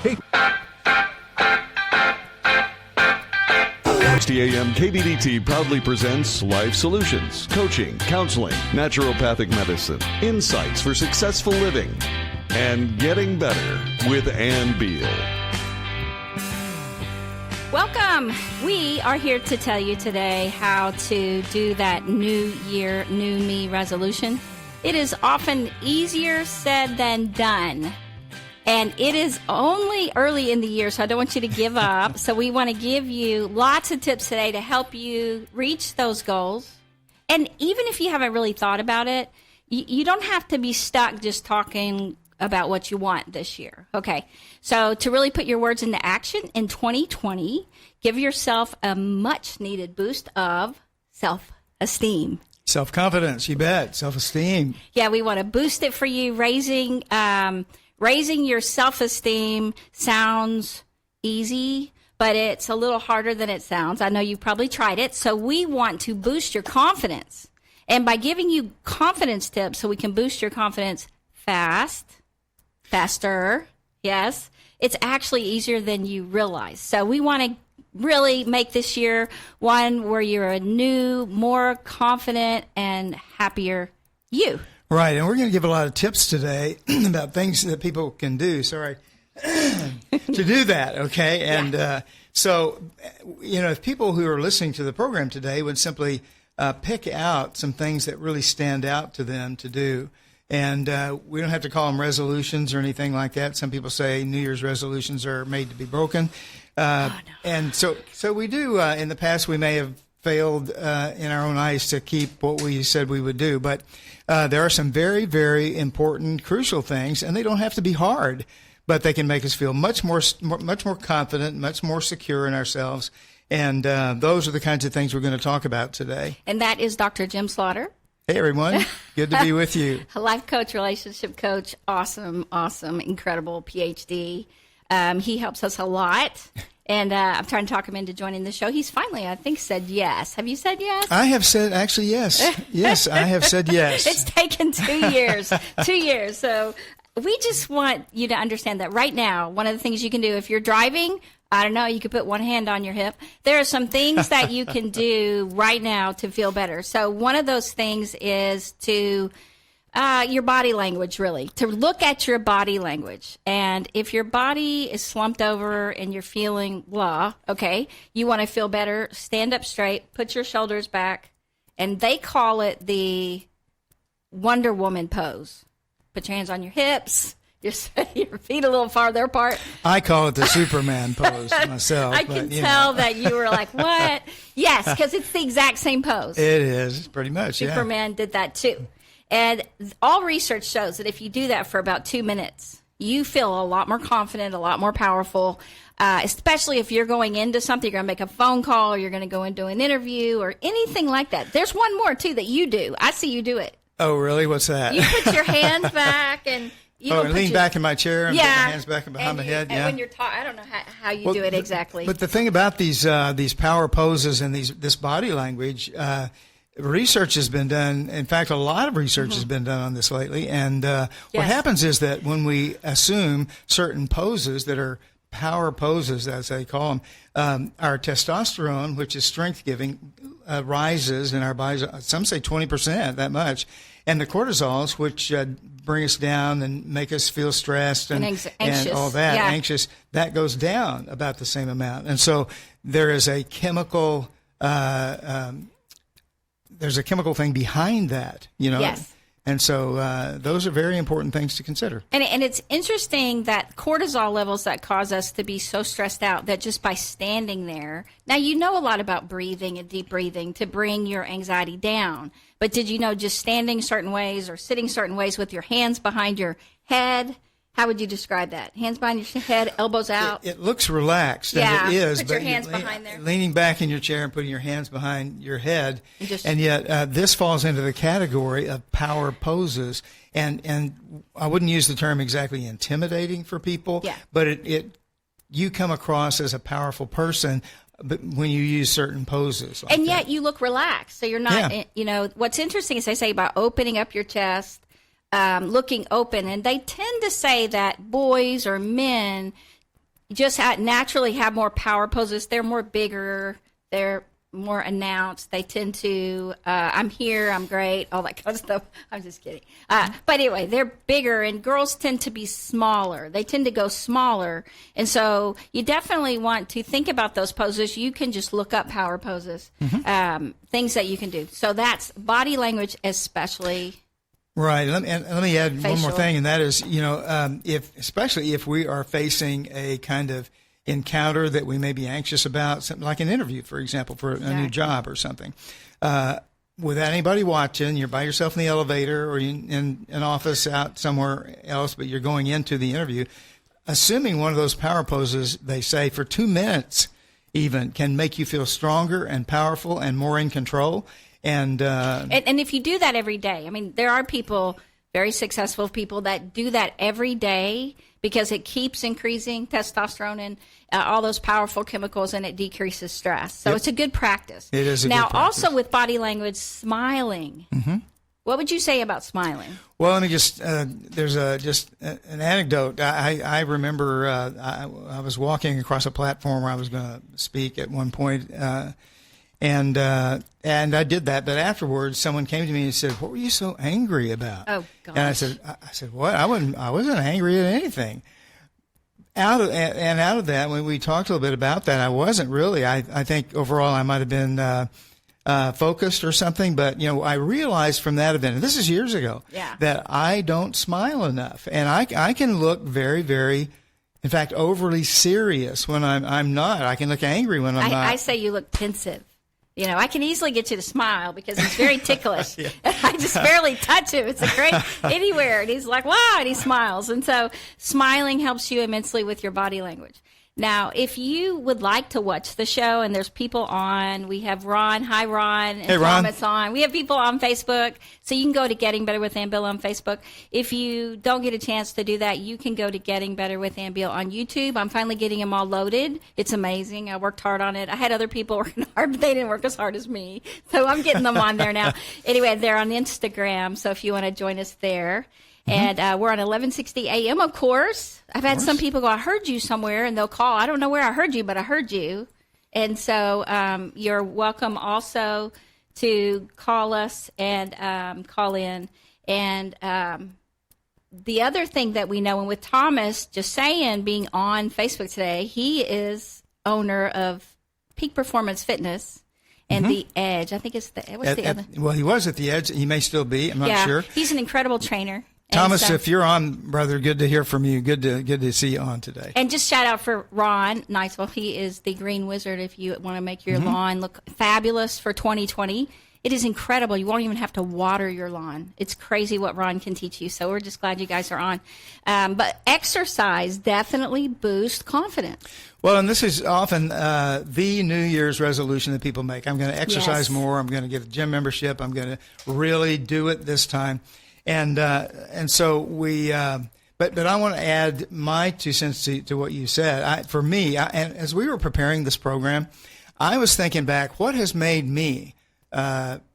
Hey. AM KBDT proudly presents Life Solutions, coaching, counseling, naturopathic medicine, insights for successful living, and getting better with Ann Beal. Welcome. We are here to tell you today how to do that New Year, New Me resolution. It is often easier said than done. And it is only early in the year, so I don't want you to give up. So we want to give you lots of tips today to help you reach those goals. And even if you haven't really thought about it, you don't have to be stuck just talking about what you want this year. Okay, so to really put your words into action in 2020, give yourself a much-needed boost of self-esteem. Self-confidence, you bet. Self-esteem. Yeah, we want to boost it for you. Raising your self-esteem sounds easy, but it's a little harder than it sounds. I know you've probably tried it. So we want to boost your confidence. And by giving you confidence tips so we can boost your confidence faster, yes, it's actually easier than you realize. So we want to really make this year one where you're a new, more confident, and happier you. Right, and we're going to give a lot of tips today about things that people can do, to do that, okay? And so, if people who are listening to the program today would simply pick out some things that really stand out to them to do, and we don't have to call them resolutions or anything like that. Some people say New Year's resolutions are made to be broken. No. And so we do, in the past, we may have failed in our own eyes to keep what we said we would do, but there are some very, very important, crucial things, and they don't have to be hard, but they can make us feel much more confident, much more secure in ourselves, and those are the kinds of things we're going to talk about today. And that is Dr. Jim Slaughter. Hey, everyone. Good to be with you. A life coach, relationship coach, awesome, incredible PhD. He helps us a lot. And I'm trying to talk him into joining the show. He's finally, I think, said yes. Have you said yes? I have said, actually, yes. Yes, I have said yes. It's taken 2 years. 2 years. So we just want you to understand that right now, one of the things you can do if you're driving, I don't know, you could put one hand on your hip. There are some things that you can do right now to feel better. So one of those things is to your body language, really, to look at your body language. And if your body is slumped over and you're feeling blah, okay, you want to feel better, stand up straight, put your shoulders back, and they call it the Wonder Woman pose. Put your hands on your hips, your feet a little farther apart. I call it the Superman pose myself. I can tell that you were like, what? Yes, because it's the exact same pose. It is, pretty much, Superman did that too. And all research shows that if you do that for about 2 minutes, you feel a lot more confident, a lot more powerful, especially if you're going into something, you're going to make a phone call, or you're going to go into an interview, or anything like that. There's one more, too, that you do. I see you do it. Oh, really? What's that? You put your hands back and you lean back in my chair and put my hands back behind my head. And when you're talking, I don't know how you do it exactly. But the thing about these power poses and this body language, research has been done. In fact, a lot of research has been done on this lately. And what happens is that when we assume certain poses that are power poses, as they call them, our testosterone, which is strength-giving, rises in our bodies. Some say 20%, that much. And the cortisols, which bring us down and make us feel stressed and all that, anxious, that goes down about the same amount. And so there is a chemical there's a chemical thing behind that, Yes. And so those are very important things to consider. And it's interesting that cortisol levels that cause us to be so stressed out that just by standing there. Now, you know a lot about breathing and deep breathing to bring your anxiety down. But did you know just standing certain ways or sitting certain ways with your hands behind your head? How would you describe that? Hands behind your head, elbows out? It looks relaxed, and it is. Put your hands behind there. Leaning back in your chair and putting your hands behind your head. And yet this falls into the category of power poses. And I wouldn't use the term exactly intimidating for people, but you come across as a powerful person but when you use certain poses. And yet you look relaxed. So you're not, what's interesting is they say about opening up your chest, looking open, and they tend to say that boys or men just naturally have more power poses. They're more bigger. They're more announced. They tend to, I'm here, I'm great, all that kind of stuff. I'm just kidding. But anyway, they're bigger, and girls tend to be smaller. They tend to go smaller. And so you definitely want to think about those poses. You can just look up power poses, things that you can do. So that's body language especially. Right. Let me add facial. One more thing, and that is, especially if we are facing a kind of encounter that we may be anxious about, something like an interview, for example, for a new job or something. Without anybody watching, you're by yourself in the elevator or in an office out somewhere else, but you're going into the interview. Assuming one of those power poses, they say, for 2 minutes even, can make you feel stronger and powerful and more in control. And if you do that every day, I mean, there are people, very successful people, that do that every day because it keeps increasing testosterone and all those powerful chemicals, and it decreases stress. So it's a good practice. It is a now, good practice. also with body language, smiling. Mm-hmm. What would you say about smiling? Well, let me just, there's an anecdote. I remember I was walking across a platform where I was going to speak at one point, and I did that. But afterwards, someone came to me and said, "What were you so angry about?" Oh, gosh. And I said, "What? I wasn't angry at anything." Out of that, when we talked a little bit about that, I wasn't really. I think overall I might have been focused or something. But I realized from that event, and this is years ago, that I don't smile enough, and I can look very, very, in fact, overly serious when I'm not. I can look angry when I'm not. I say you look pensive. I can easily get you to smile because he's very ticklish. I just barely touch him. It's a great anywhere. And he's like, wow, and he smiles. And so smiling helps you immensely with your body language. Now, if you would like to watch the show, and there's people on, we have Ron. Hi, Ron. And hey, Ron. Thomas on. We have people on Facebook. So you can go to Getting Better with Ann Beal on Facebook. If you don't get a chance to do that, you can go to Getting Better with Ann Beal on YouTube. I'm finally getting them all loaded. It's amazing. I worked hard on it. I had other people working hard, but they didn't work as hard as me. So I'm getting them on there now. Anyway, they're on Instagram. So if you want to join us there. And we're on 1160 AM, of course. I've had some people go, I heard you somewhere, and they'll call. I don't know where I heard you, but I heard you. And so you're welcome also to call us and call in. And the other thing that we know, and with Thomas, just saying, being on Facebook today, he is owner of Peak Performance Fitness. And The Edge. I think it's what's the other? Well, he was at The Edge. He may still be. I'm not sure. He's an incredible trainer. Thomas, if you're on, brother, good to hear from you. Good to see you on today. And just shout out for Ron Niceville. He is the Green Wizard if you want to make your lawn look fabulous for 2020. It is incredible. You won't even have to water your lawn. It's crazy what Ron can teach you. So we're just glad you guys are on. But exercise definitely boosts confidence. Well, and this is often the New Year's resolution that people make. I'm going to exercise more. I'm going to get a gym membership. I'm going to really do it this time. And so we, but I want to add my 2 cents to what you said. For me, and as we were preparing this program, I was thinking back, what has made me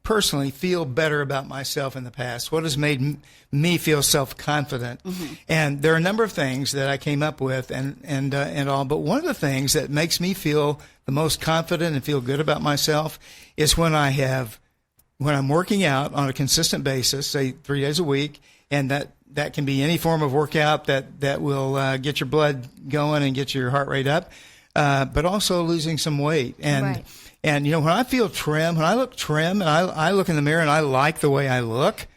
personally feel better about myself in the past? What has made me feel self-confident? And there are a number of things that I came up with and all, but one of the things that makes me feel the most confident and feel good about myself is when I'm working out on a consistent basis, say 3 days a week, and that can be any form of workout that will get your blood going and get your heart rate up, but also losing some weight. And when I feel trim, when I look trim, and I look in the mirror and I like the way I look,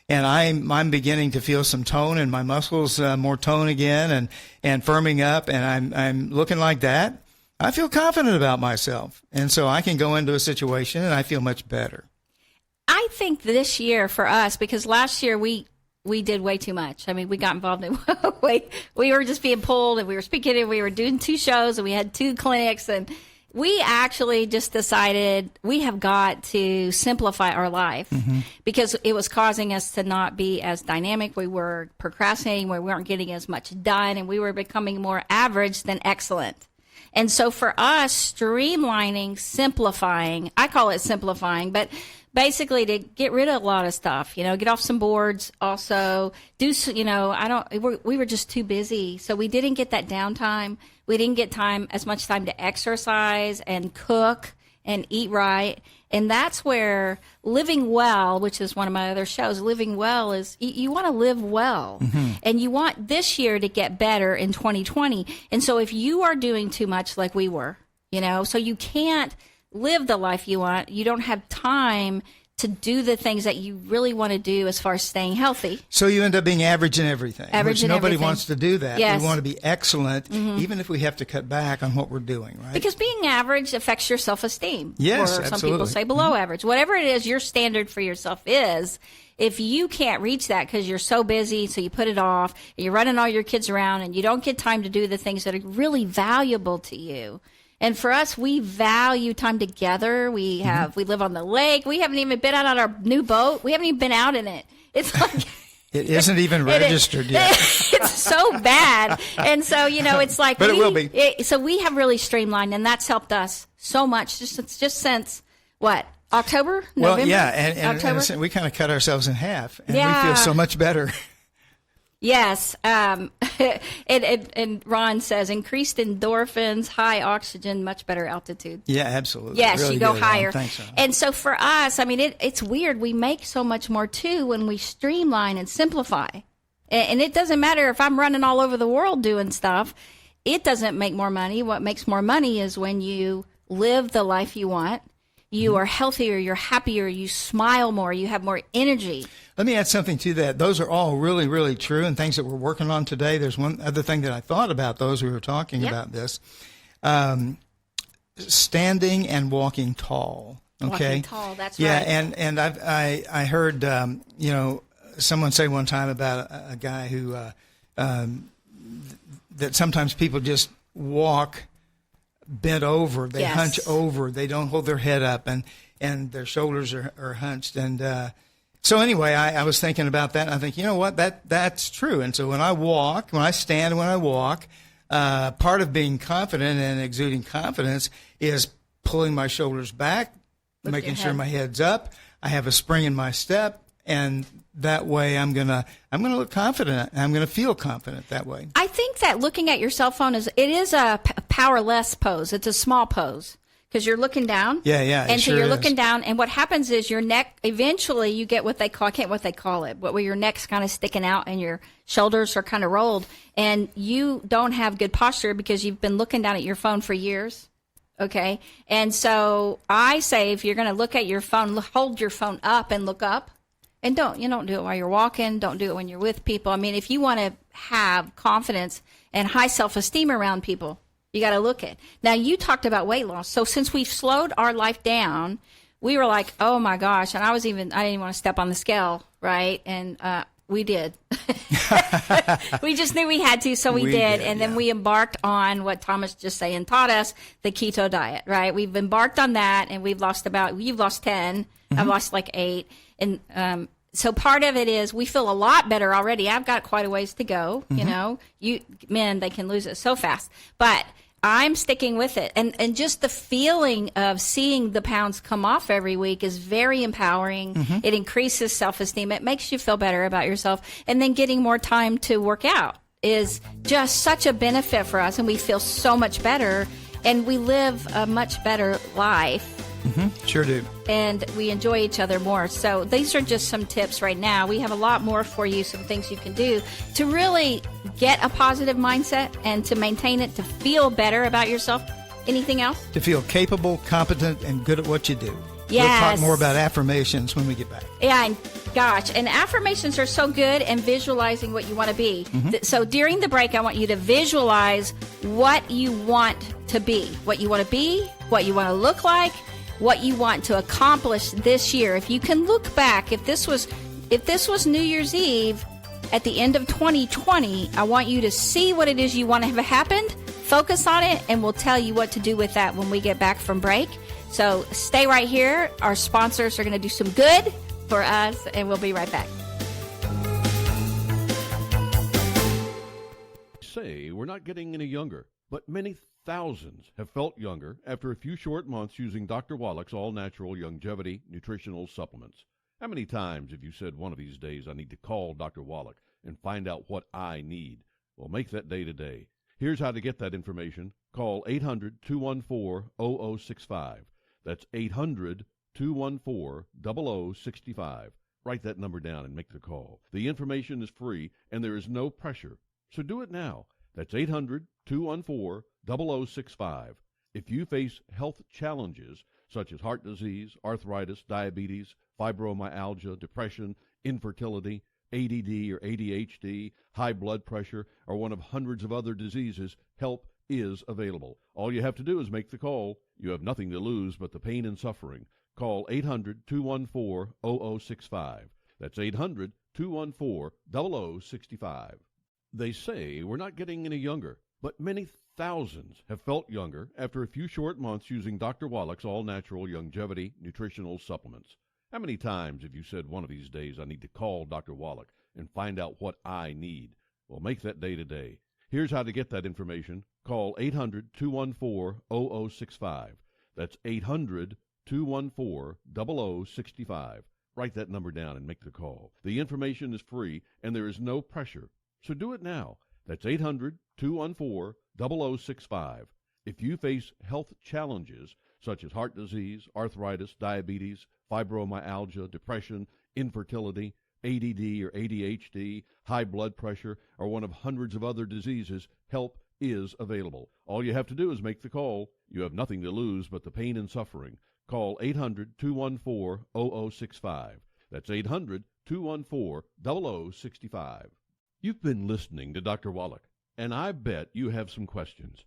and I'm beginning to feel some tone in my muscles, more tone again, and firming up, and I'm looking like that, I feel confident about myself, and so I can go into a situation and I feel much better. I think this year for us, because last year we did way too much. I mean, we got involved in we were just being pulled, and we were speaking, and we were doing 2 shows, and we had 2 clinics, and we actually just decided we have got to simplify our life because it was causing us to not be as dynamic. We were procrastinating. We weren't getting as much done, and we were becoming more average than excellent. And so for us, streamlining, simplifying, I call it simplifying, but basically to get rid of a lot of stuff, get off some boards, also do, we were just too busy. So we didn't get that downtime. We didn't get as much time to exercise and cook and eat right. And that's where living well, which is one of my other shows, living well is you want to live well. And you want this year to get better in 2020. And so if you are doing too much like we were, so you can't live the life you want, you don't have time to do the things that you really want to do as far as staying healthy. So you end up being average in everything. Average in nobody everything. wants to do that. Yes. We want to be excellent, even if we have to cut back on what we're doing, right? Because being average affects your self-esteem. Yes, or some absolutely. people say below average. Whatever it is, your standard for yourself is, if you can't reach that because you're so busy, so you put it off, and you're running all your kids around, and you don't get time to do the things that are really valuable to you. And for us, we value time together. We live on the lake. We haven't even been out on our new boat. We haven't even been out in it. It's like it isn't even registered yet. It's so bad. And so, it's like, but it will be. So we have really streamlined, and that's helped us so much just since what? October? Well, November? yeah. And October? we kind of cut ourselves in half, and Yeah. we feel so much better. Yes. And Ron says increased endorphins, high oxygen, much better altitude. Yeah, absolutely. Yes, Really you go good. higher. Thanks, And so for us, it's weird. We make so much more too when we streamline and simplify. And it doesn't matter if I'm running all over the world doing stuff. It doesn't make more money. What makes more money is when you live the life you want. You are healthier, you're happier, you smile more, you have more energy. Let me add something to that. Those are all really, really true and things that we're working on today. There's one other thing that I thought about those we were talking about this. Standing and walking tall. Okay. Walking tall, that's yeah, right. and I heard someone say one time about a guy who that sometimes people just walk bent over, they hunch over, they don't hold their head up, and their shoulders are hunched. And so anyway, I was thinking about that, and I think, you know what, that's true. And so when I stand and when I walk, part of being confident and exuding confidence is pulling my shoulders back, making sure my head's up, I have a spring in my step, and that way I'm gonna look confident, and I'm gonna feel confident that way. I think that looking at your cell phone is a powerless pose. It's a small pose because you're looking down. Yeah, and so you're looking down, and what happens is your neck. Eventually, you get what they call where your neck's kind of sticking out and your shoulders are kind of rolled, and you don't have good posture because you've been looking down at your phone for years. Okay, and so I say if you're going to look at your phone, hold your phone up and look up. And don't do it while you're walking. Don't do it when you're with people. If you want to have confidence and high self-esteem around people, you got to look at. Now, you talked about weight loss. So since we've slowed our life down, we were like, oh my gosh. And I didn't even want to step on the scale, right? And we did. We just knew we had to, so we did. And then we embarked on what Thomas just taught us, the keto diet, right? We've embarked on that, and you've lost 10. Mm-hmm. I've lost like 8. And so part of it is we feel a lot better already. I've got quite a ways to go. Mm-hmm. Men, they can lose it so fast. But I'm sticking with it. And just the feeling of seeing the pounds come off every week is very empowering. Mm-hmm. It increases self-esteem. It makes you feel better about yourself. And then getting more time to work out is just such a benefit for us. And we feel so much better. And we live a much better life. Mm-hmm. Sure do. And we enjoy each other more. So these are just some tips right now. We have a lot more for you, some things you can do to really get a positive mindset and to maintain it, to feel better about yourself. Anything else? To feel capable, competent, and good at what you do. Yes. We'll talk more about affirmations when we get back. Yeah, and gosh, and affirmations are so good, and visualizing what you want to be. Mm-hmm. So during the break, I want you to visualize what you want to be, what you want to be, what you want to look like, what you want to accomplish this year. If you can look back, if this was New Year's Eve at the end of 2020, I want you to see what it is you want to have happened, focus on it, and we'll tell you what to do with that when we get back from break. So stay right here. Our sponsors are going to do some good for us, and we'll be right back. Say we're not getting any younger. but many thousands have felt younger after a few short months using Dr. Wallach's all-natural longevity nutritional supplements. How many times have you said one of these days I need to call Dr. Wallach and find out what I need? Well, make that day today. Here's how to get that information. Call 800-214-0065. That's 800-214-0065. Write that number down and make the call. The information is free and there is no pressure, so do it now. That's 800-214-0065. If you face health challenges such as heart disease, arthritis, diabetes, fibromyalgia, depression, infertility, ADD or ADHD, high blood pressure, or one of hundreds of other diseases, help is available. All you have to do is make the call. You have nothing to lose but the pain and suffering. Call 800-214-0065. That's 800-214-0065. They say we're not getting any younger, but many thousands have felt younger after a few short months using Dr. Wallach's all-natural longevity nutritional supplements. How many times have you said one of these days I need to call Dr. Wallach and find out what I need? Well, make that day today. Here's how to get that information. Call 800-214-0065. That's 800-214-0065. Write that number down and make the call. The information is free and there is no pressure, so do it now. That's 800-214-0065. If you face health challenges such as heart disease, arthritis, diabetes, fibromyalgia, depression, infertility, ADD or ADHD, high blood pressure, or one of hundreds of other diseases, help is available. All you have to do is make the call. You have nothing to lose but the pain and suffering. Call 800-214-0065. That's 800-214-0065. You've been listening to Dr. Wallach, and I bet you have some questions.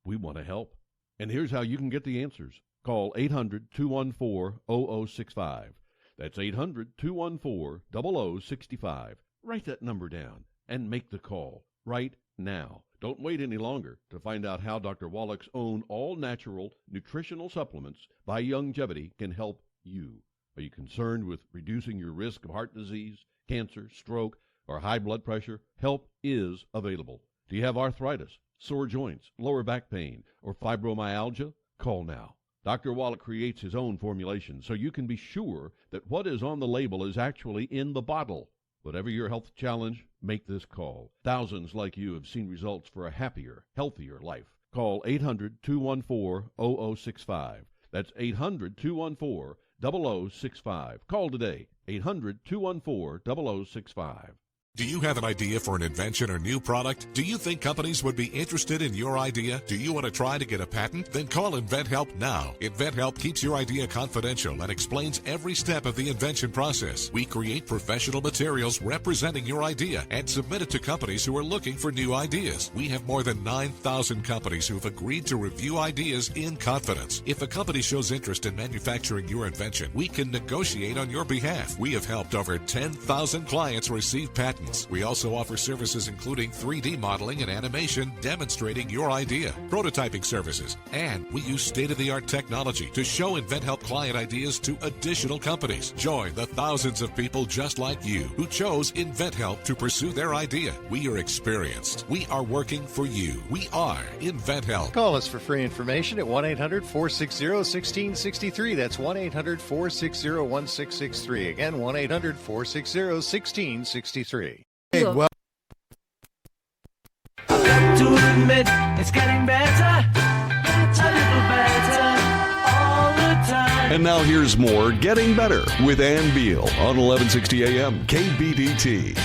We want to help. And here's how you can get the answers. Call 800-214-0065. That's 800-214-0065. Write that number down and make the call right now. Don't wait any longer to find out how Dr. Wallach's own all-natural nutritional supplements by Longevity can help you. Are you concerned with reducing your risk of heart disease, cancer, stroke, or high blood pressure? Help is available. Do you have arthritis, sore joints, lower back pain, or fibromyalgia? Call now. Dr. Wallach creates his own formulation so you can be sure that what is on the label is actually in the bottle. Whatever your health challenge, make this call. Thousands like you have seen results for a happier, healthier life. Call 800-214-0065. That's 800-214-0065. Call today. 800-214-0065. Do you have an idea for an invention or new product? Do you think companies would be interested in your idea? Do you want to try to get a patent? Then call InventHelp now. InventHelp keeps your idea confidential and explains every step of the invention process. We create professional materials representing your idea and submit it to companies who are looking for new ideas. We have more than 9,000 companies who have agreed to review ideas in confidence. If a company shows interest in manufacturing your invention, we can negotiate on your behalf. We have helped over 10,000 clients receive patents. We also offer services including 3D modeling and animation demonstrating your idea, prototyping services, and we use state-of-the-art technology to show InventHelp client ideas to additional companies. Join the thousands of people just like you who chose InventHelp to pursue their idea. We are experienced. We are working for you. We are InventHelp. Call us for free information at 1-800-460-1663. That's 1-800-460-1663. Again, 1-800-460-1663. Hey, well, To admit it's getting better, a little better all the time. And now here's more Getting Better with Ann Beal on 1160 AM KBDT.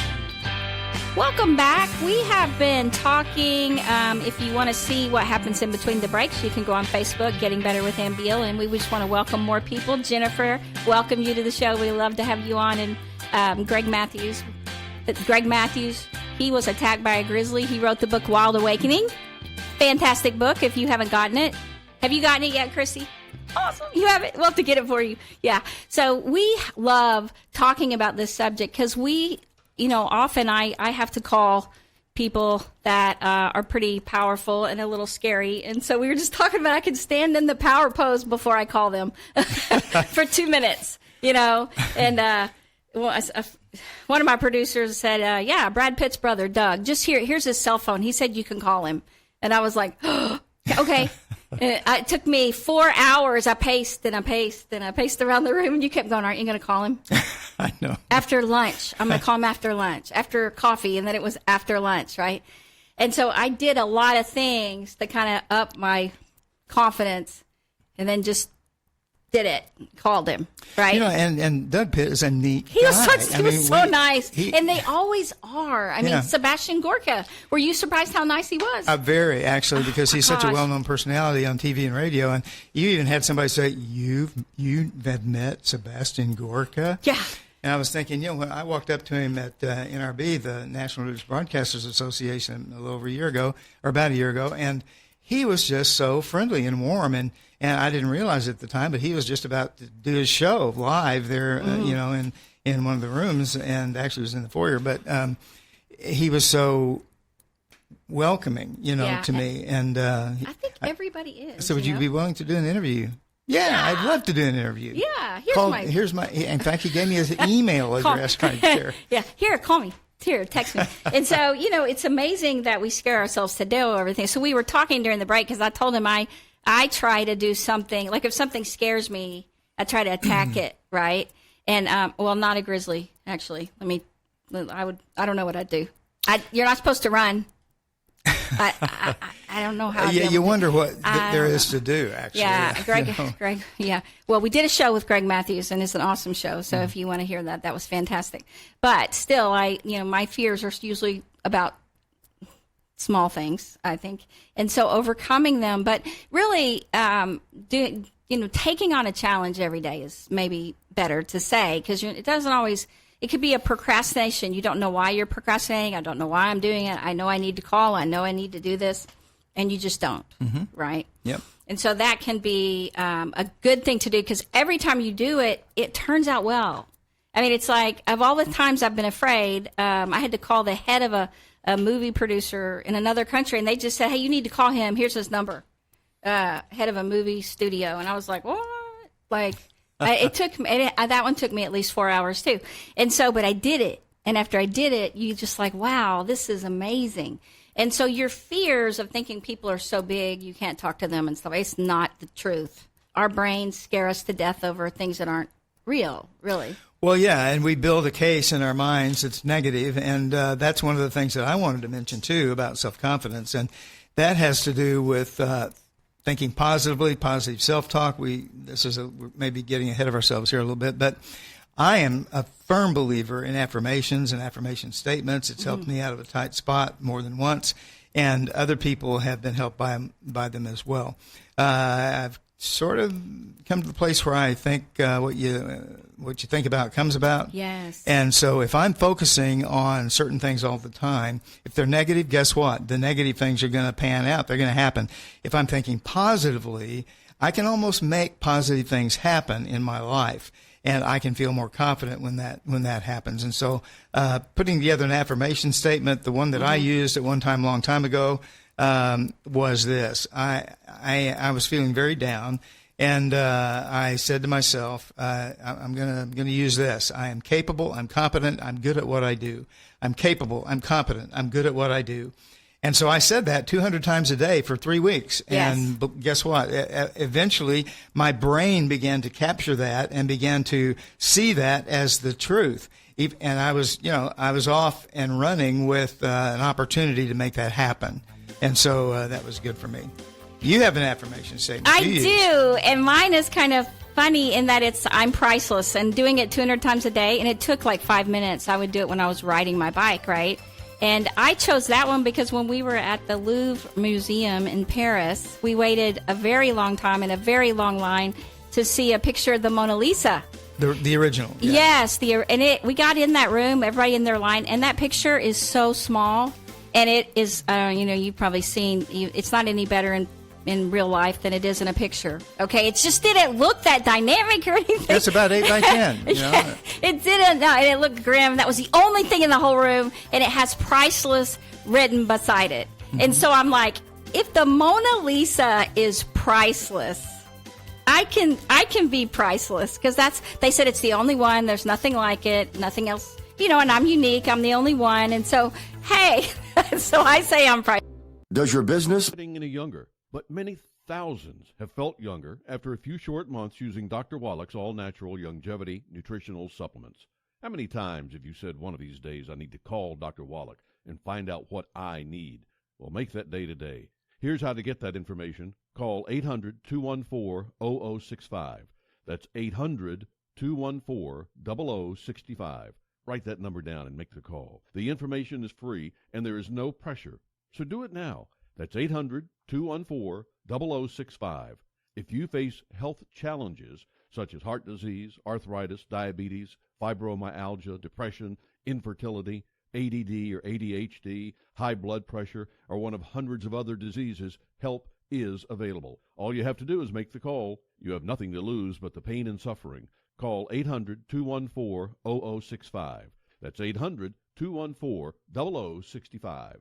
Welcome back. We have been talking. If you want to see what happens in between the breaks, you can go on Facebook, Getting Better with Ann Beal, and we just want to welcome more people. Jennifer, welcome you to the show. We love to have you on. And Greg Matthews, he was attacked by a grizzly. He wrote the book Wild Awakening. Fantastic book if you haven't gotten it. Have you gotten it yet, Chrissy? Awesome. You have it? We'll have to get it for you. Yeah. So we love talking about this subject because often I have to call people that are pretty powerful and a little scary. And so we were just talking about I can stand in the power pose before I call them for 2 minutes, and one of my producers said, Brad Pitt's brother, Doug, here's his cell phone. He said you can call him. And I was like, okay. It took me 4 hours. I paced and I paced and I paced around the room, and you kept going, aren't you going to call him? I know. After lunch. I'm going to call him after lunch, after coffee, and then it was after lunch, right? And so I did a lot of things to kind of up my confidence, and then just did it, called him, right? You know, and Doug Pitt is a neat He was guy. so nice. And they always are. I mean, Sebastian Gorka, were you surprised how nice he was? Very, actually, because he's such a well-known personality on TV and radio. And you even had somebody say, you have met Sebastian Gorka? Yeah. And I was thinking, you know, when I walked up to him at NRB, the National News Broadcasters Association, a little over a year ago, or about a year ago, and he was just so friendly and warm, and I didn't realize it at the time, but he was just about to do his show live there, you know, in one of the rooms, and actually was in the foyer. But he was so welcoming, you know, to me. And I think everybody is. So would you be willing to do an interview? Yeah, I'd love to do an interview. Yeah, here's my. In fact, he gave me his email address right there. Yeah, here, call me. Here, text me. And so, you know, it's amazing that we scare ourselves to do everything. So we were talking during the break because I told him I try to do something, like if something scares me, I try to attack it, right? And, well, not a grizzly, actually. I don't know what I'd do. You're not supposed to run. I don't know how. Yeah, you wonder what there is to do, actually. Yeah, Greg, you know? Greg. Yeah. Well, we did a show with Greg Matthews, and it's an awesome show. So if you want to hear that, that was fantastic. But still, my fears are usually about small things, I think, and so overcoming them. But really, taking on a challenge every day is maybe better to say, because it doesn't always. It could be a procrastination. You don't know why you're procrastinating. I don't know why I'm doing it. I know I need to call. I know I need to do this. And you just don't, right? Yep. And so that can be a good thing to do, because every time you do it, it turns out well. I mean, it's like, of all the times I've been afraid, I had to call the head of a movie producer in another country, and they just said, hey, you need to call him. Here's his number. Head of a movie studio. And I was like, what? Like... it took me, that one took me at least 4 hours too. And so, but I did it. And after I did it, you just like, wow, this is amazing. And so your fears of thinking people are so big, you can't talk to them and stuff, it's not the truth. Our brains scare us to death over things that aren't real, really. Well, yeah, and we build a case in our minds that's negative, and that's one of the things that I wanted to mention too about self-confidence, and that has to do with thinking positively, positive self-talk. We're maybe getting ahead of ourselves here a little bit, but I am a firm believer in affirmations and affirmation statements. It's helped me out of a tight spot more than once, and other people have been helped by them as well. I've sort of come to the place where I think what you think about comes about. Yes. And so if I'm focusing on certain things all the time, if they're negative, guess what? The negative things are going to pan out. They're going to happen. If I'm thinking positively, I can almost make positive things happen in my life, and I can feel more confident when that happens. And so putting together an affirmation statement, the one that I used at one time, a long time ago, was this. I was feeling very down, and I said to myself, I'm gonna use this. I am capable, I'm competent, I'm good at what I do. I'm capable, I'm competent, I'm good at what I do. And so I said that 200 times a day for 3 weeks. Yes. And guess what? Eventually, my brain began to capture that and began to see that as the truth. And I was off and running with an opportunity to make that happen. And so that was good for me. You have an affirmation statement. I do, and mine is kind of funny in that I'm priceless, and doing it 200 times a day, and it took like 5 minutes. I would do it when I was riding my bike, right? And I chose that one because when we were at the Louvre Museum in Paris, we waited a very long time in a very long line to see a picture of the Mona Lisa. The original. Yeah. Yes, we got in that room, everybody in their line, and that picture is so small, and it is, you've probably seen, it's not any better in real life than it is in a picture. Okay, it just didn't look that dynamic or anything. That's about 8 by 10. You know? Yeah, it didn't. No, and it looked grim. That was the only thing in the whole room, and it has priceless written beside it. And so I'm like, if the Mona Lisa is priceless, I can be priceless, because they said it's the only one. There's nothing like it, nothing else. And I'm unique. I'm the only one, and so hey, so I say I'm priceless. Does your business... Getting any younger, but many thousands have felt younger after a few short months using Dr. Wallach's all-natural longevity nutritional supplements. How many times have you said one of these days, I need to call Dr. Wallach and find out what I need? Well, make that day today. Here's how to get that information. Call 800-214-0065. That's 800-214-0065. Write that number down and make the call. The information is free, and there is no pressure. So do it now. That's 800-214-0065. If you face health challenges such as heart disease, arthritis, diabetes, fibromyalgia, depression, infertility, ADD or ADHD, high blood pressure, or one of hundreds of other diseases, help is available. All you have to do is make the call. You have nothing to lose but the pain and suffering. Call 800-214-0065. That's 800-214-0065.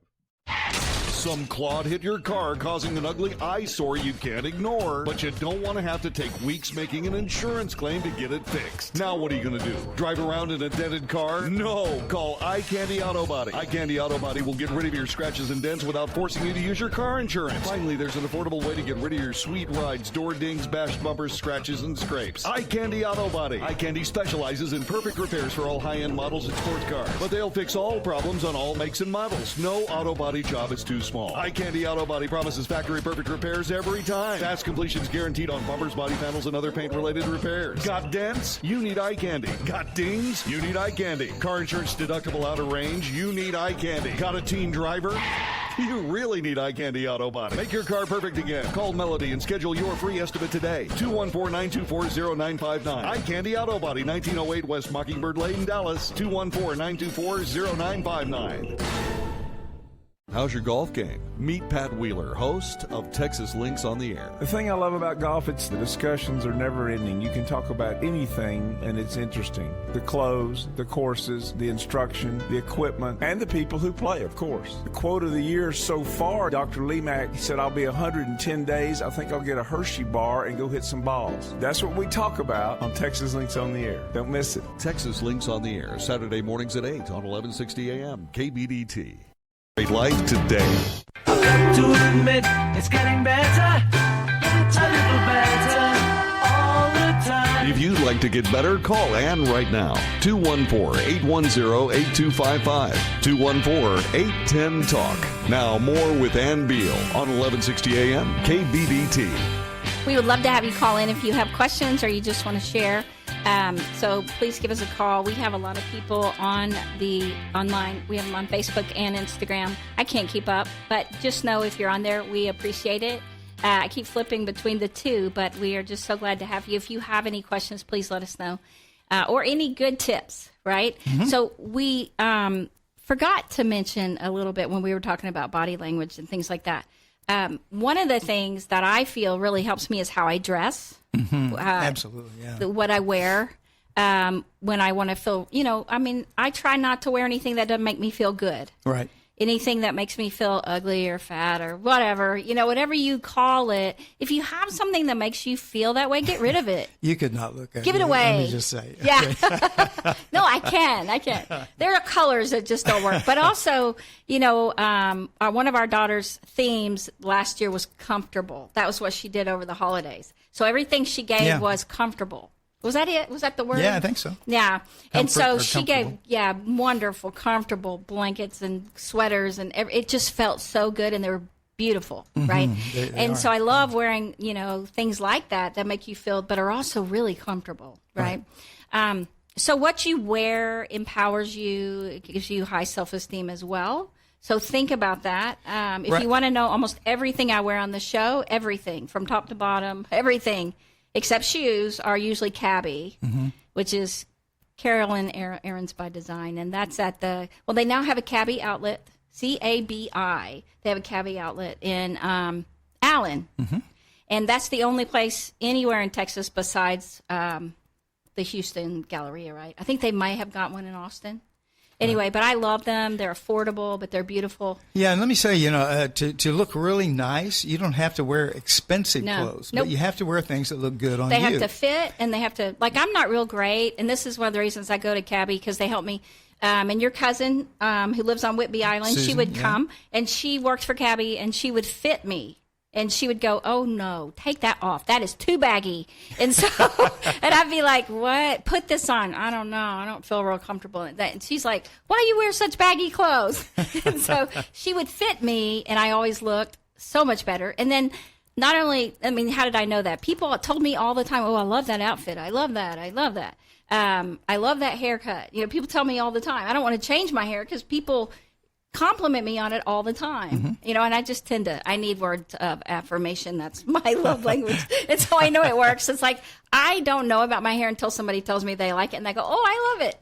Some clod hit your car, causing an ugly eyesore you can't ignore. But you don't want to have to take weeks making an insurance claim to get it fixed. Now what are you going to do? Drive around in a dented car? No! Call Eye Candy Auto Body. Eye Candy Auto Body will get rid of your scratches and dents without forcing you to use your car insurance. Finally, there's an affordable way to get rid of your sweet rides, door dings, bashed bumpers, scratches, and scrapes. Eye Candy Auto Body. Eye Candy specializes in perfect repairs for all high-end models and sports cars. But they'll fix all problems on all makes and models. No auto body job is too small. Eye Candy Auto Body promises factory perfect repairs every time. Fast completion's guaranteed on bumpers, body panels, and other paint-related repairs. Got dents? You need Eye Candy. Got dings? You need Eye Candy. Car insurance deductible out of range? You need Eye Candy. Got a teen driver? You really need Eye Candy Auto Body. Make your car perfect again. Call Melody and schedule your free estimate today. 214-924-0959. Eye Candy Auto Body, 1908 West Mockingbird Lane, Dallas. 214-924-0959. How's your golf game? Meet Pat Wheeler, host of Texas Links on the Air. The thing I love about golf, it's the discussions are never ending. You can talk about anything and it's interesting. The clothes, the courses, the instruction, the equipment, and the people who play, of course. The quote of the year so far, Dr. Lemack, he said, I'll be 110 days. I think I'll get a Hershey bar and go hit some balls. That's what we talk about on Texas Links on the Air. Don't miss it. Texas Links on the Air, Saturday mornings at 8 on 1160 a.m. KBDT. Great life today. I've got to admit, it's getting better, a little better, all the time. If you'd like to get better, call Ann right now. 214-810-8255. 214-810-TALK. Now more with Ann Beal on 1160 a.m. KBDT. We would love to have you call in if you have questions or you just want to share. So please give us a call. We have a lot of people on the online. We have them on Facebook and Instagram. I can't keep up, but just know if you're on there, we appreciate it. I keep flipping between the two, but we are just so glad to have you. If you have any questions, please let us know. Or any good tips, right? Mm-hmm. So we forgot to mention a little bit when we were talking about body language and things like that. One of the things that I feel really helps me is how I dress. Mm-hmm. Absolutely, yeah. What I wear when I want to feel, I try not to wear anything that doesn't make me feel good. Right. Anything that makes me feel ugly or fat or whatever, whatever you call it. If you have something that makes you feel that way, get rid of it. You could not look at Give it away. Let me just say. Yeah. No, I can. There are colors that just don't work. But also, one of our daughter's themes last year was comfortable. That was what she did over the holidays. So everything she gave was comfortable. Was that it? Was that the word? Yeah, I think so. Yeah. And so she gave, wonderful, comfortable blankets and sweaters, and it just felt so good, and they were beautiful, right? They so I love wearing, things like that make you feel, but are also really comfortable, right? So what you wear empowers you, it gives you high self-esteem as well. So think about that. If you want to know almost everything I wear on the show, everything from top to bottom, everything, except shoes, are usually Cabby, which is Carolyn Aaron's by Design. And that's at they now have a Cabby outlet, CABI. They have a Cabby outlet in Allen. Mm-hmm. And that's the only place anywhere in Texas besides the Houston Galleria, right? I think they might have got one in Austin. Anyway, but I love them. They're affordable, but they're beautiful. Yeah, and let me say, to look really nice, you don't have to wear expensive clothes, but you have to wear things that look good on you. They have to fit, and they have to, I'm not real great, and this is one of the reasons I go to Cabby, because they help me. and your cousin who lives on Whitby Island, she Susan, would yeah. come, and she worked for Cabby, and she would fit me. And she would go, "Oh no, take that off. That is too baggy." And so, and I'd be like, "What? Put this on." I don't know. I don't feel real comfortable in that. And she's like, "Why do you wear such baggy clothes?" And so she would fit me, and I always looked so much better. And then not only, I mean, how did I know that? People told me all the time, "Oh, I love that outfit. I love that. I love that. I love that haircut." You know, people tell me all the time. I don't want to change my hair because people compliment me on it all the time, you know, and I just I need words of affirmation. That's my love language. And so I know it works. It's like, I don't know about my hair until somebody tells me they like it, and they go, "Oh, I love it."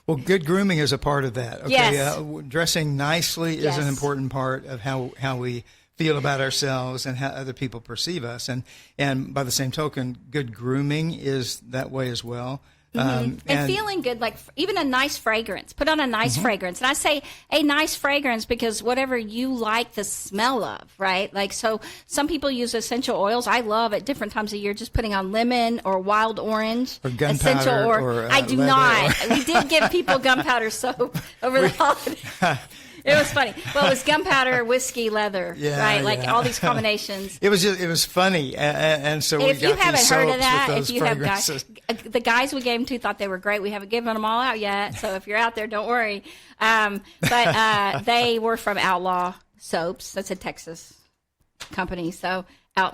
Well, good grooming is a part of that. Okay? Yes. Dressing nicely is an Yes. important part of how we feel about ourselves and how other people perceive us. And by the same token, good grooming is that way as well. And feeling good, like even a nice fragrance. Put on a nice fragrance. And I say a nice fragrance because whatever you like the smell of, right? Like, so some people use essential oils. I love at different times of year just putting on lemon or wild orange. Or gunpowder or I do leather. not. We did give people gunpowder soap over the holiday. It was funny. Well, it was gunpowder, whiskey, leather, Yeah, right? Like yeah. all these combinations. It was funny, and so we If you got haven't these heard soaps of that, with if those you have guys, fragrances. the guys we gave them to thought they were great. We haven't given them all out yet, so if you're out there, don't worry. But they were from Outlaw Soaps. That's a Texas company. So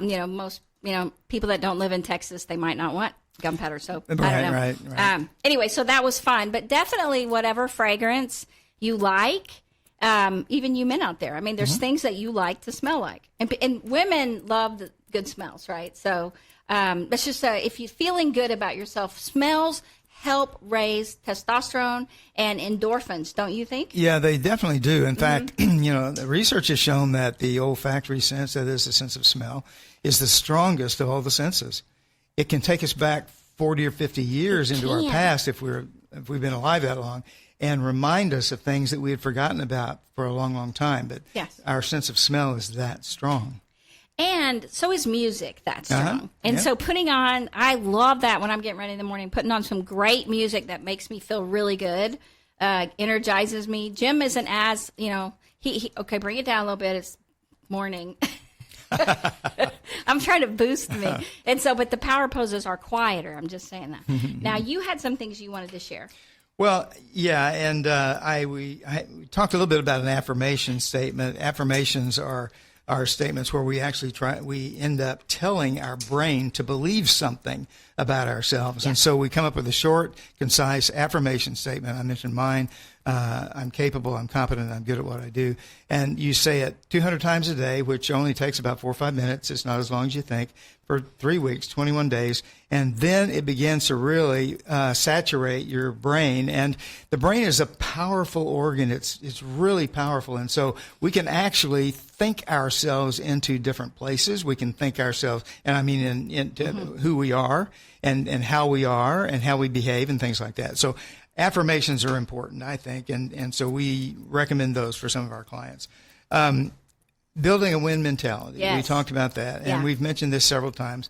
most people that don't live in Texas, they might not want gunpowder soap. I don't know. Right. Anyway, so that was fun, but definitely whatever fragrance you like. Even you men out there. I mean, there's things that you like to smell like. And women love the good smells, right? So let's just say if you're feeling good about yourself, smells help raise testosterone and endorphins, don't you think? Yeah, they definitely do. In fact, the research has shown that the olfactory sense, that is the sense of smell, is the strongest of all the senses. It can take us back 40 or 50 years into our past if we've been alive that long, and remind us of things that we had forgotten about for a long, long time. But Yes. our sense of smell is that strong. And so is music that strong. Uh-huh. And Yeah. so I love that when I'm getting ready in the morning, putting on some great music that makes me feel really good, energizes me. Jim isn't as, he okay, bring it down a little bit. It's morning. I'm trying to boost me. And so, but the power poses are quieter. I'm just saying that. Now, you had some things you wanted to share. Well, yeah, and we talked a little bit about an affirmation statement. Affirmations are statements where we actually we end up telling our brain to believe something about ourselves. And so we come up with a short, concise affirmation statement. I mentioned mine. I'm capable, I'm competent, I'm good at what I do. And you say it 200 times a day, which only takes about 4 or 5 minutes. It's not as long as you think, for 3 weeks, 21 days. And then it begins to really saturate your brain. And the brain is a powerful organ. It's really powerful. And so we can actually think ourselves into different places. We can think ourselves, and I mean into who we are and how we are and how we behave and things like that. So affirmations are important, I think, and so we recommend those for some of our clients. Building a win mentality. Yes. We talked about that, and Yeah. we've mentioned this several times.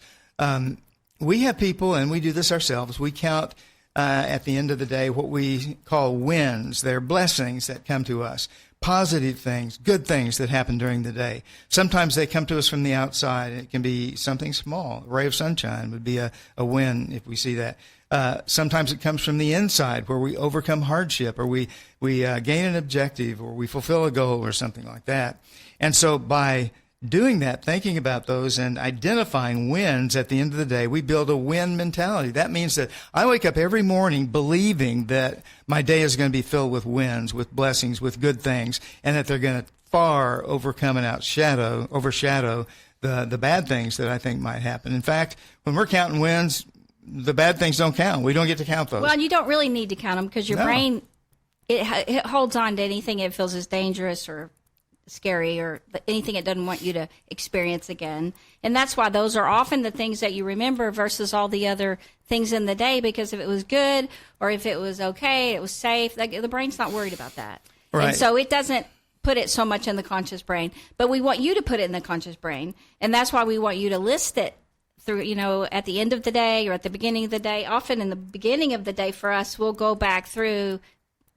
We have people, and we do this ourselves, we count at the end of the day what we call wins. They're blessings that come to us, positive things, good things that happen during the day. Sometimes they come to us from the outside. It can be something small. A ray of sunshine would be a win if we see that. Sometimes it comes from the inside, where we overcome hardship, or we gain an objective, or we fulfill a goal, or something like that. And so by doing that, thinking about those and identifying wins at the end of the day, we build a win mentality. That means that I wake up every morning believing that my day is going to be filled with wins, with blessings, with good things, and that they're going to far overcome and overshadow the bad things that I think might happen. In fact, when we're counting wins, the bad things don't count. We don't get to count those. Well, you don't really need to count them because your brain, it holds on to anything it feels is dangerous or scary or anything it doesn't want you to experience again. And that's why those are often the things that you remember versus all the other things in the day, because if it was good or if it was okay, it was safe, the brain's not worried about that. Right. And so it doesn't put it so much in the conscious brain. But we want you to put it in the conscious brain. And that's why we want you to list it through, at the end of the day or at the beginning of the day. Often in the beginning of the day for us, we'll go back through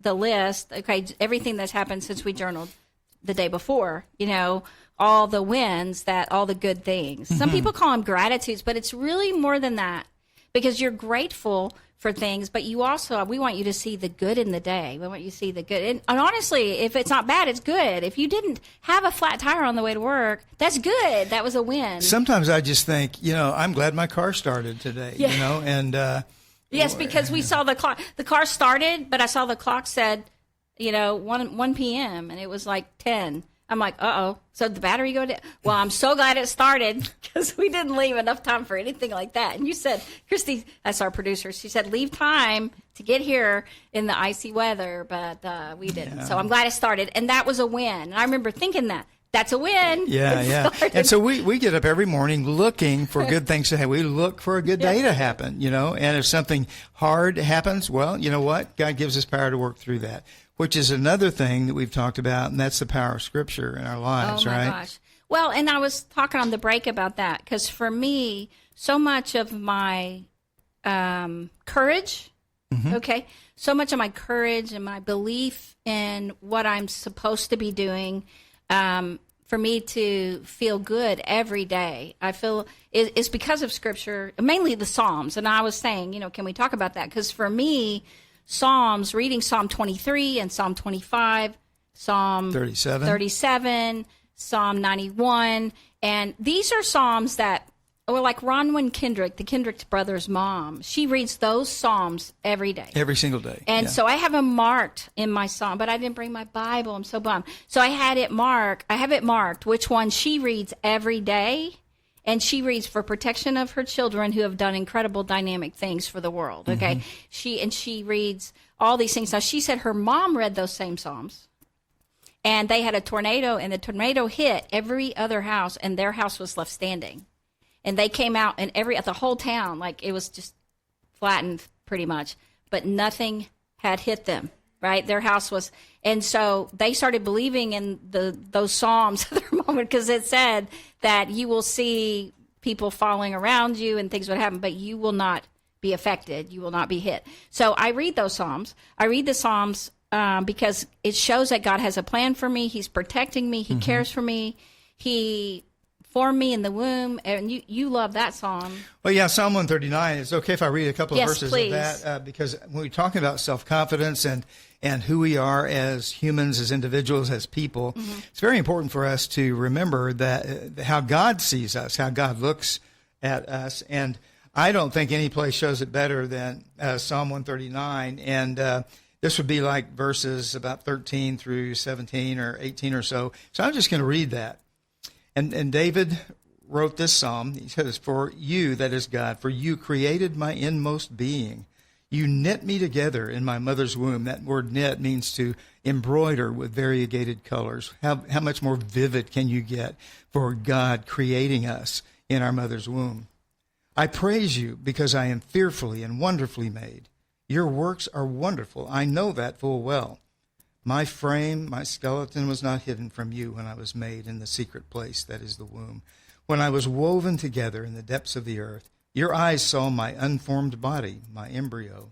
the list, okay, everything that's happened since we journaled the day before, all the wins, all the good things. Some people call them gratitudes, but it's really more than that, because you're grateful for things, but we want you to see the good in the day. We want you to see the good. And honestly, if it's not bad, it's good. If you didn't have a flat tire on the way to work, that's good. That was a win. Sometimes I just think, I'm glad my car started today, and yes, because we saw the clock. The car started, but I saw the clock said, 1 p.m. and it was like 10. I'm like, uh-oh. So the battery go down? Well, I'm so glad it started, because we didn't leave enough time for anything like that. And you said, Christy, that's our producer, she said, leave time to get here in the icy weather, but we didn't. Yeah. So I'm glad it started. And that was a win. And I remember thinking that's a win. Yeah. And so we get up every morning looking for good things to happen. We look for a good day to happen, and if something hard happens, well, you know what? God gives us power to work through that, which is another thing that we've talked about, and that's the power of Scripture in our lives, right? Oh, my gosh. Well, and I was talking on the break about that, because for me, so much of my courage, so much of my courage and my belief in what I'm supposed to be doing, for me to feel good every day, I feel is because of Scripture, mainly the Psalms. And I was saying, can we talk about that? Because for me, Psalms, reading Psalm 23 and Psalm 25, Psalm 37, Psalm 91, and these are Psalms that, like Ronwyn Kendrick, the Kendrick brothers' mom, she reads those Psalms every day. Every single day. And so I have them marked in my Psalm, but I didn't bring my Bible. I'm so bummed. So I have it marked which one she reads every day. And she reads for protection of her children who have done incredible dynamic things for the world. Okay. She reads all these things. Now, she said her mom read those same Psalms, and they had a tornado, and the tornado hit every other house, and their house was left standing. And they came out, and the whole town, like, it was just flattened pretty much, but nothing had hit them. Right, their house was, and so they started believing in those Psalms at their moment, because it said that you will see people falling around you and things would happen, but you will not be affected. You will not be hit. So I read those Psalms. I read the Psalms because it shows that God has a plan for me. He's protecting me. He cares for me. He formed me in the womb. And you love that Psalm. Well, yeah, Psalm 139. It's okay if I read a couple of verses please. Of that, because when we're talking about self-confidence and who we are as humans, as individuals, as people, it's very important for us to remember that how God sees us, how God looks at us. And I don't think any place shows it better than Psalm 139. And this would be like verses about 13 through 17 or 18 or so. So I'm just going to read that. And David wrote this psalm. He says, "For you, that is God, for you created my inmost being. You knit me together in my mother's womb." That word knit means to embroider with variegated colors. How much more vivid can you get for God creating us in our mother's womb? "I praise you because I am fearfully and wonderfully made. Your works are wonderful. I know that full well. My frame, my skeleton was not hidden from you when I was made in the secret place, that is the womb. When I was woven together in the depths of the earth, your eyes saw my unformed body, my embryo.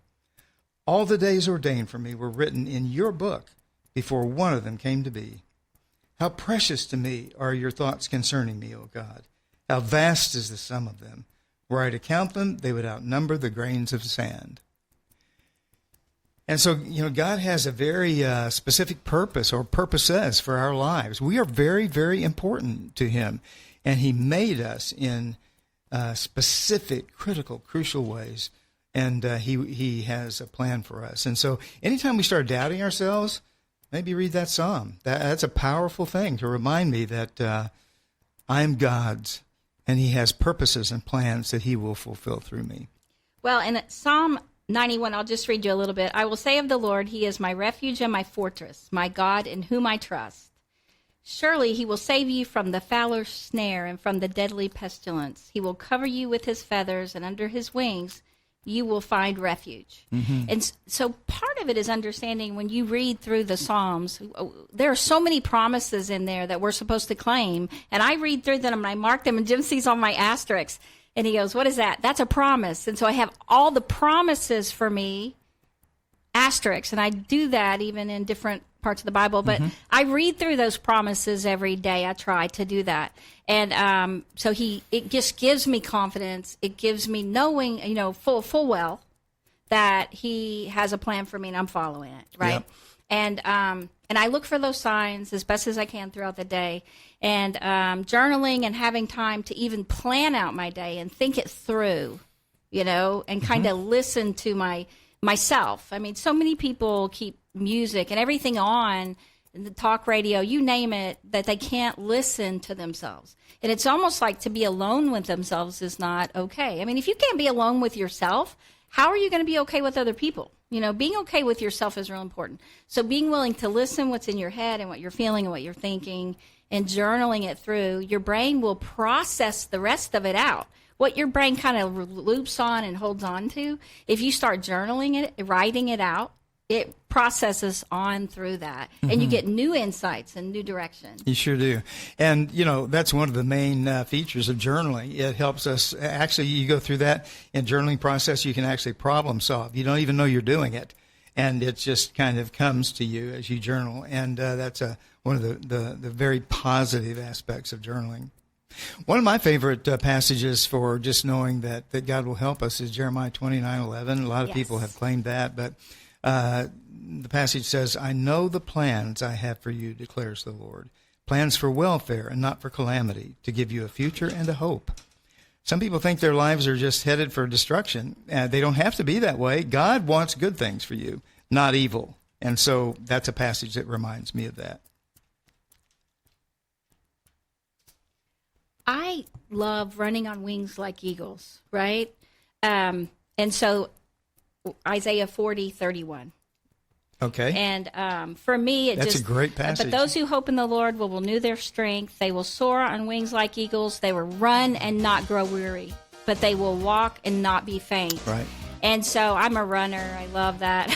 All the days ordained for me were written in your book before one of them came to be. How precious to me are your thoughts concerning me, O God. How vast is the sum of them. Were I to count them, they would outnumber the grains of sand." And so, God has a very specific purpose or purposes for our lives. We are very, very important to him. And he made us in specific, critical, crucial ways. And he has a plan for us. And so anytime we start doubting ourselves, maybe read that psalm. That's a powerful thing to remind me that I am God's, and he has purposes and plans that he will fulfill through me. Well, in Psalm 91, I'll just read you a little bit. "I will say of the Lord, he is my refuge and my fortress, my God in whom I trust. Surely he will save you from the fowler's snare and from the deadly pestilence. He will cover you with his feathers, and under his wings you will find refuge." And so part of it is understanding when you read through the Psalms, there are so many promises in there that we're supposed to claim. And I read through them and I mark them, and Jim sees on my asterisks. And he goes, "What is that?" That's a promise. And so I have all the promises for me asterisks, and I do that even in different parts of the Bible, but I read through those promises every day. I try to do that. And so it just gives me confidence. It gives me knowing, full well that he has a plan for me and I'm following it, right? Yep. And I look for those signs as best as I can throughout the day. And journaling and having time to even plan out my day and think it through, and kind of listen to myself. I mean, so many people keep music and everything on, the talk radio, you name it, that they can't listen to themselves. And it's almost like to be alone with themselves is not okay. I mean, if you can't be alone with yourself, how are you going to be okay with other people? Being okay with yourself is real important. So being willing to listen what's in your head and what you're feeling and what you're thinking and journaling it through, your brain will process the rest of it out. What your brain kind of loops on and holds on to, if you start journaling it, writing it out, it processes on through that. And you get new insights and new direction. You sure do. And, that's one of the main features of journaling. It helps us, actually, you go through that in journaling process, you can actually problem solve. You don't even know you're doing it. And it just kind of comes to you as you journal. And that's one of the very positive aspects of journaling. One of my favorite passages for just knowing that God will help us is Jeremiah 29:11. A lot of people have claimed that, but the passage says, I know the plans I have for you, declares the Lord. Plans for welfare and not for calamity, to give you a future and a hope. Some people think their lives are just headed for destruction. They don't have to be that way. God wants good things for you, not evil. And so that's a passage that reminds me of that. I love running on wings like eagles, right? And so Isaiah 40:31. Okay. And for me, that's a great passage. But those who hope in the Lord will renew their strength. They will soar on wings like eagles. They will run and not grow weary, but they will walk and not be faint. Right. And so I'm a runner. I love that.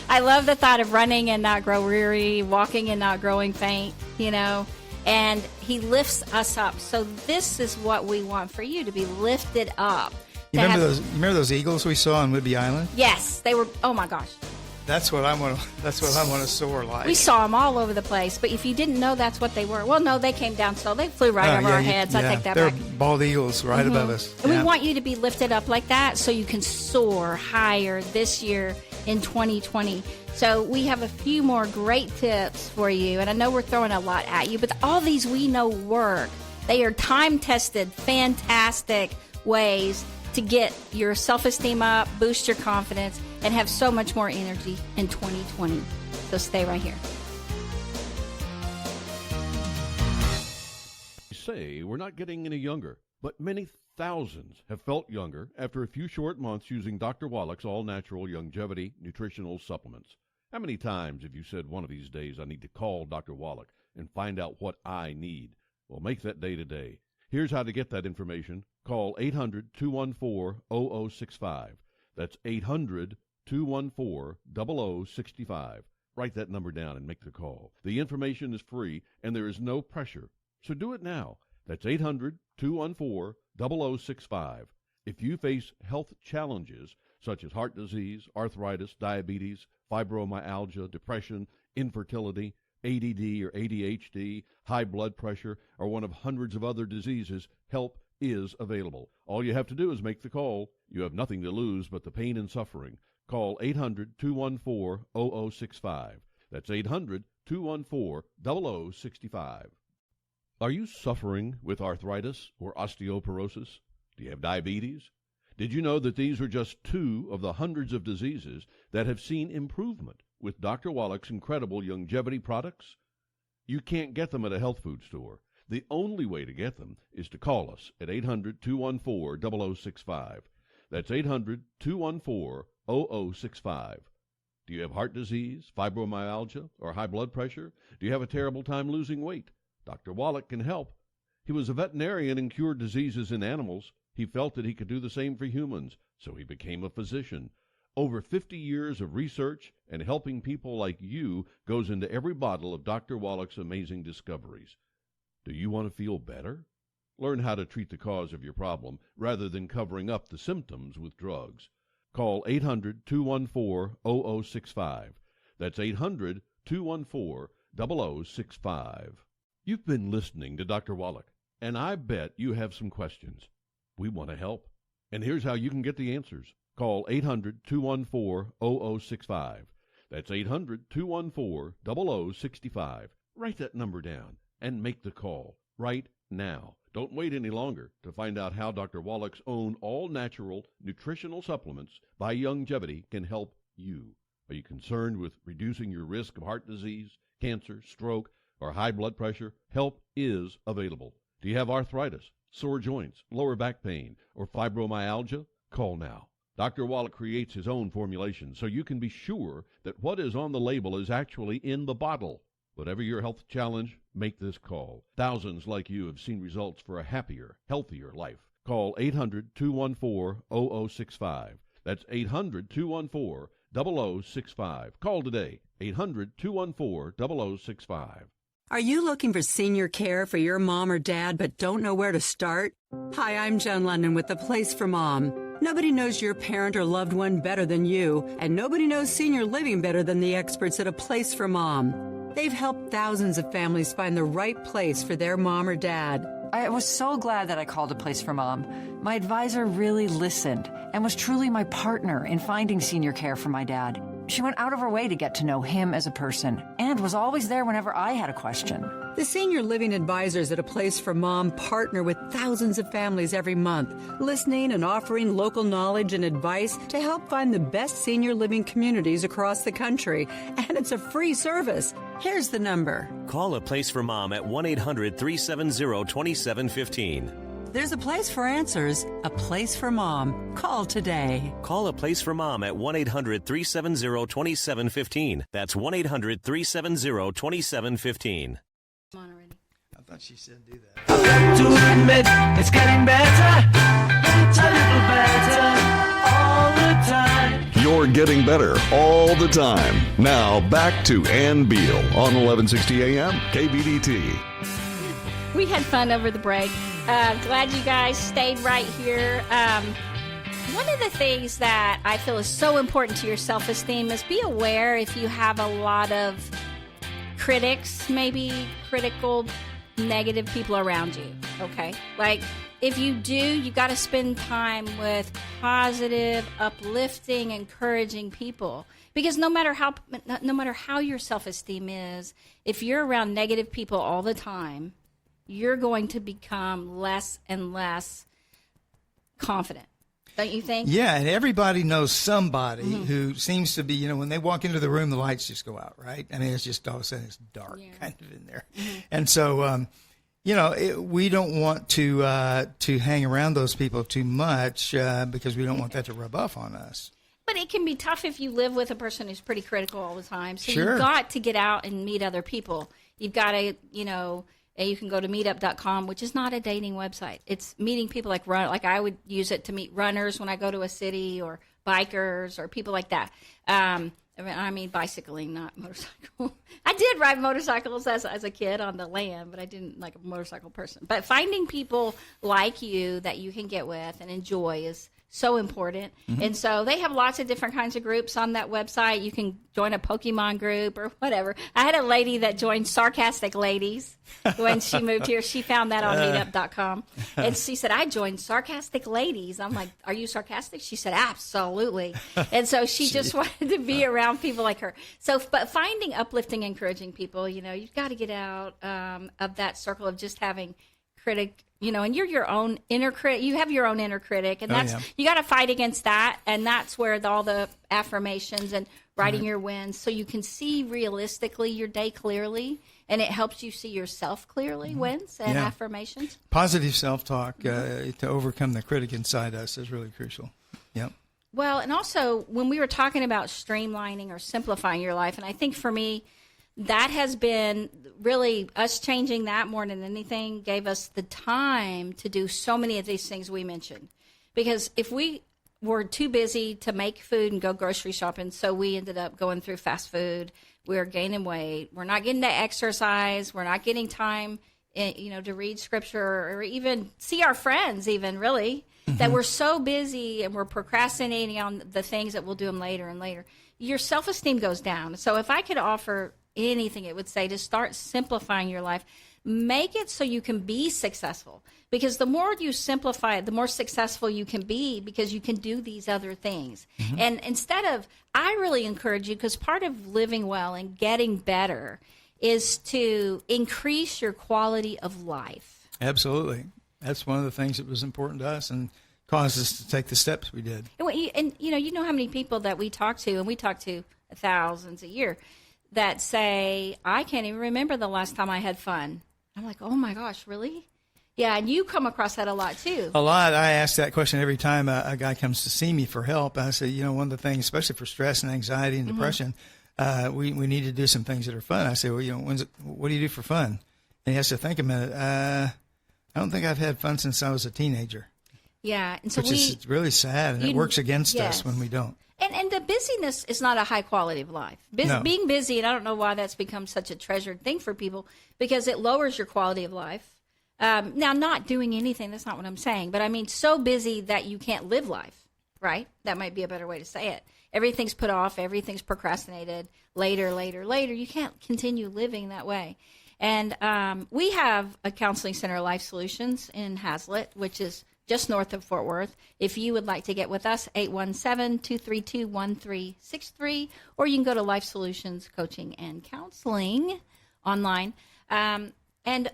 I love the thought of running and not grow weary, walking and not growing faint, And he lifts us up. So this is what we want for you, to be lifted up. You remember those eagles we saw on Whidbey Island? Yes, they were. Oh my gosh. That's what I want to soar like. We saw them all over the place, but if you didn't know that's what they were, well, no, they came down slow. They flew right over our heads. I take that They're back. bald eagles right above us. And we want you to be lifted up like that so you can soar higher this year in 2020. So we have a few more great tips for you, and I know we're throwing a lot at you, but all these we know work. They are time-tested, fantastic ways to get your self-esteem up, boost your confidence, and have so much more energy in 2020. So stay right here. Say we're not getting any younger, but many thousands have felt younger after a few short months using Dr. Wallach's all-natural longevity nutritional supplements. How many times have you said one of these days, I need to call Dr. Wallach and find out what I need? Well, make that day today. Here's how to get that information. Call 800-214-0065. That's 800-214-0065. Write that number down and make the call. The information is free and there is no pressure. So do it now. That's 800-214-0065. If you face health challenges such as heart disease, arthritis, diabetes, fibromyalgia, depression, infertility, ADD or ADHD, high blood pressure, or one of hundreds of other diseases, help is available. All you have to do is make the call. You have nothing to lose but the pain and suffering. Call 800-214-0065. That's 800-214-0065. Are you suffering with arthritis or osteoporosis? Do you have diabetes? Did you know that these are just two of the hundreds of diseases that have seen improvement with Dr. Wallach's incredible longevity products? You can't get them at a health food store. The only way to get them is to call us at 800-214-0065. That's 800-214-0065. Do you have heart disease, fibromyalgia, or high blood pressure? Do you have a terrible time losing weight? Dr. Wallach can help. He was a veterinarian and cured diseases in animals. He felt that he could do the same for humans, so he became a physician. Over 50 years of research and helping people like you goes into every bottle of Dr. Wallach's amazing discoveries. Do you want to feel better? Learn how to treat the cause of your problem rather than covering up the symptoms with drugs. Call 800-214-0065. That's 800-214-0065. You've been listening to Dr. Wallach, and I bet you have some questions. We want to help. And here's how you can get the answers. Call 800-214-0065. That's 800-214-0065. Write that number down and make the call right now. Don't wait any longer to find out how Dr. Wallach's own all-natural nutritional supplements by Longevity can help you. Are you concerned with reducing your risk of heart disease, cancer, stroke, or high blood pressure? Help is available. Do you have arthritis, sore joints, lower back pain, or fibromyalgia? Call now. Dr. Wallach creates his own formulation so you can be sure that what is on the label is actually in the bottle. Whatever your health challenge, make this call. Thousands like you have seen results for a happier, healthier life. Call 800-214-0065. That's 800-214-0065. Call today. 800-214-0065. Are you looking for senior care for your mom or dad but don't know where to start? Hi, I'm Joan London with The Place for Mom. Nobody knows your parent or loved one better than you, and nobody knows senior living better than the experts at A Place for Mom. They've helped thousands of families find the right place for their mom or dad. I was so glad that I called A Place for Mom. My advisor really listened and was truly my partner in finding senior care for my dad. She went out of her way to get to know him as a person and was always there whenever I had a question. The senior living advisors at A Place for Mom partner with thousands of families every month, listening and offering local knowledge and advice to help find the best senior living communities across the country. And it's a free service. Here's the number. Call A Place for Mom at 1-800-370-2715. There's a place for answers, a place for mom. Call today. Call A Place for Mom at 1-800-370-2715. That's 1-800-370-2715. Come on already. I thought she said do that. I've got to admit, it's getting better, a little better, all the time. You're getting better all the time. Now back to Ann Beal on 1160 AM KBDT. We had fun over the break. Glad you guys stayed right here. One of the things that I feel is so important to your self-esteem is be aware if you have a lot of critics, maybe critical, negative people around you, okay? Like, if you do, you got to spend time with positive, uplifting, encouraging people. Because no matter how your self-esteem is, if you're around negative people all the time, you're going to become less and less confident. Don't you think? Yeah, and everybody knows somebody who seems to be, you know, when they walk into the room, the lights just go out, right? I mean, it's just all of a sudden it's dark kind of in there. And so, you know, we don't want to hang around those people too much because we don't want that to rub off on us. But it can be tough if you live with a person who's pretty critical all the time. So Sure. you've got to get out and meet other people. You've got to, you know, you can go to meetup.com, which is not a dating website. It's meeting people like I would use it to meet runners when I go to a city, or bikers or people like that. I mean bicycling, not motorcycle. I did ride motorcycles as a kid on the land, but I didn't like a motorcycle person. But finding people like you that you can get with and enjoy is so important. And so they have lots of different kinds of groups on that website. You can join a Pokemon group or whatever. I had a lady that joined Sarcastic Ladies when she moved here. She found that on meetup.com. And she said, I joined Sarcastic Ladies. I'm like, are you sarcastic? She said, absolutely. And so she just wanted to be around people like her. So, but finding uplifting, encouraging people, you know, you've got to get out of that circle of just having critic, you know, and you're your own inner critic. You have your own inner critic, and that's you got to fight against that. And that's where all the affirmations and writing your wins, so you can see realistically your day clearly, and it helps you see yourself clearly. Wins and affirmations. Positive self-talk to overcome the critic inside us is really crucial. Yep. Well, and also when we were talking about streamlining or simplifying your life, and I think for me, that has been really us changing that more than anything gave us the time to do so many of these things we mentioned. Because if we were too busy to make food and go grocery shopping, so we ended up going through fast food, we were gaining weight, we're not getting to exercise, we're not getting time to read scripture or even see our friends, even really, that we're so busy and we're procrastinating on the things that we'll do them later and later. Your self-esteem goes down. So if I could offer anything, it would say to start simplifying your life. Make it so you can be successful, because the more you simplify it, the more successful you can be, because you can do these other things. And I really encourage you, because part of living well and getting better is to increase your quality of life. Absolutely. That's one of the things that was important to us and caused us to take the steps we did. And you know how many people that we talk to, and we talk to thousands a year, that say, I can't even remember the last time I had fun. I'm like, oh my gosh, really? Yeah, and you come across that a lot too. A lot. I ask that question every time a guy comes to see me for help. I say, one of the things, especially for stress and anxiety and depression, we need to do some things that are fun. I say, well, what do you do for fun? And he has to think a minute. I don't think I've had fun since I was a teenager. Yeah, and so which is really sad, and it works against us when we don't. And the busyness is not a high quality of life. No. Being busy, and I don't know why that's become such a treasured thing for people, because it lowers your quality of life. Now, not doing anything, that's not what I'm saying, but I mean so busy that you can't live life, right? That might be a better way to say it. Everything's put off, everything's procrastinated, later. You can't continue living that way. And we have a counseling center, Life Solutions, in Hazlet, which is just north of Fort Worth. If you would like to get with us, 817-232-1363, or you can go to Life Solutions Coaching and Counseling online. And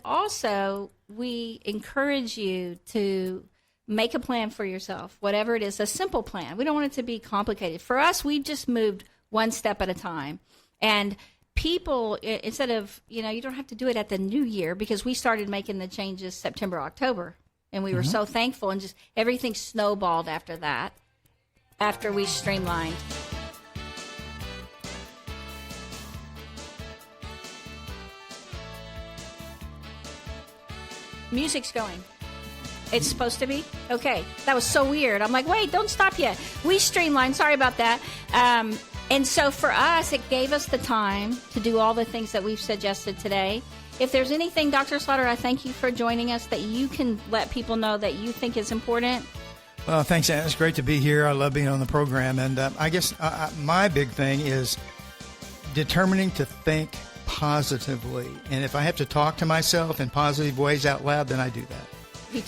also, we encourage you to make a plan for yourself, whatever it is, a simple plan. We don't want it to be complicated. For us, we just moved one step at a time. And people, instead of, you don't have to do it at the new year, because we started making the changes September, October. And we were so thankful, and just everything snowballed after that, after we streamlined. Music's going. It's supposed to be? Okay. That was so weird. I'm like, wait, don't stop yet. We streamlined. Sorry about that. And so for us, it gave us the time to do all the things that we've suggested today. If there's anything, Dr. Slaughter, I thank you for joining us, that you can let people know that you think is important. Well, thanks, Ann. It's great to be here. I love being on the program. And I guess my big thing is determining to think positively. And if I have to talk to myself in positive ways out loud, then I do that.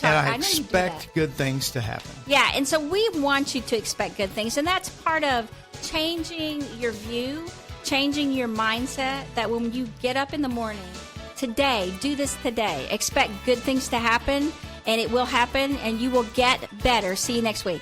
And I expect good things to happen. Yeah, and so we want you to expect good things. And that's part of changing your view, changing your mindset, that when you get up in the morning, today, do this today. Expect good things to happen, and it will happen, and you will get better. See you next week.